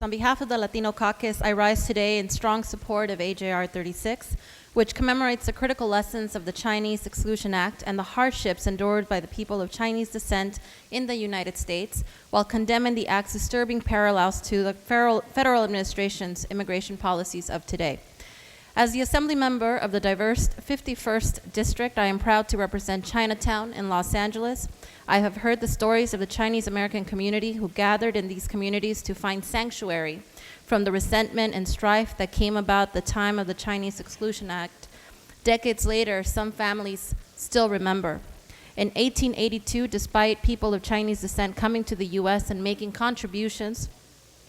On behalf of the Latino Caucus, I rise today in strong support of AJR 36, which commemorates the critical lessons of the Chinese Exclusion Act and the hardships endured by the people of Chinese descent in the United States, while condemning the act's disturbing parallels to the federal administration's immigration policies of today. As the Assembly member of the diverse 51st District, I am proud to represent Chinatown in Los Angeles. I have heard the stories of the Chinese American community who gathered in these communities to find sanctuary from the resentment and strife that came about the time of the Chinese Exclusion Act. Decades later, some families still remember. In 1882, despite people of Chinese descent coming to the US and making contributions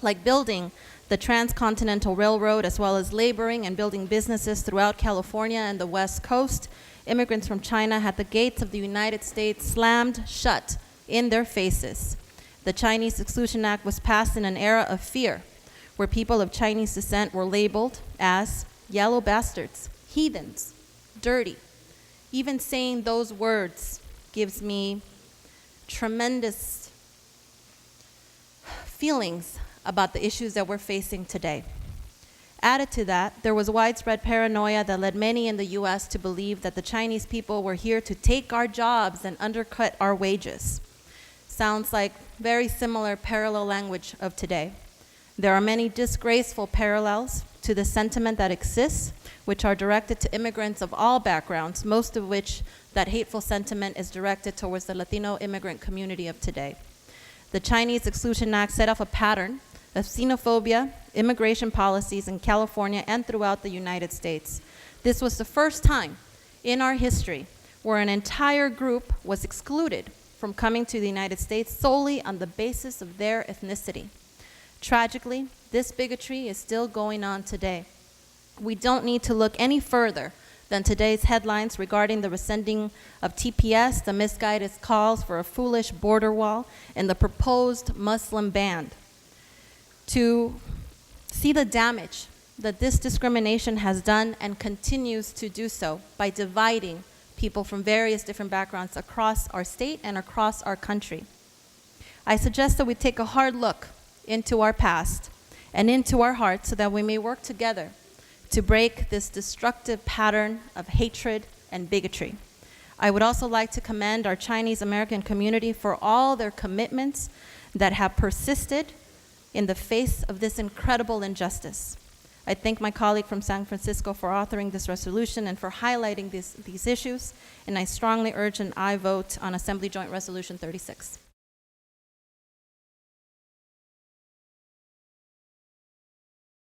like building the Transcontinental Railroad, as well as laboring and building businesses throughout California and the West Coast, immigrants from China had the gates of the United States slammed shut in their faces. The Chinese Exclusion Act was passed in an era of fear, where people of Chinese descent were labeled as yellow bastards, heathens, dirty. Even saying those words gives me tremendous feelings about the issues that we're facing today. Added to that, there was widespread paranoia that led many in the US to believe that the Chinese people were here to take our jobs and undercut our wages. Sounds like very similar parallel language of today. There are many disgraceful parallels to the sentiment that exists, which are directed to immigrants of all backgrounds, most of which that hateful sentiment is directed towards the Latino immigrant community of today. The Chinese Exclusion Act set off a pattern of xenophobia, immigration policies in California and throughout the United States. This was the first time in our history where an entire group was excluded from coming to the United States solely on the basis of their ethnicity. Tragically, this bigotry is still going on today. We don't need to look any further than today's headlines regarding the rescinding of TPS, the misguided calls for a foolish border wall, and the proposed Muslim ban, to see the damage that this discrimination has done and continues to do so by dividing people from various different backgrounds across our state and across our country. I suggest that we take a hard look into our past and into our hearts so that we may work together to break this destructive pattern of hatred and bigotry. I would also like to commend our Chinese American community for all their commitments that have persisted in the face of this incredible injustice. I thank my colleague from San Francisco for authoring this resolution and for highlighting these issues, and I strongly urge an aye vote on Assembly Joint Resolution 36.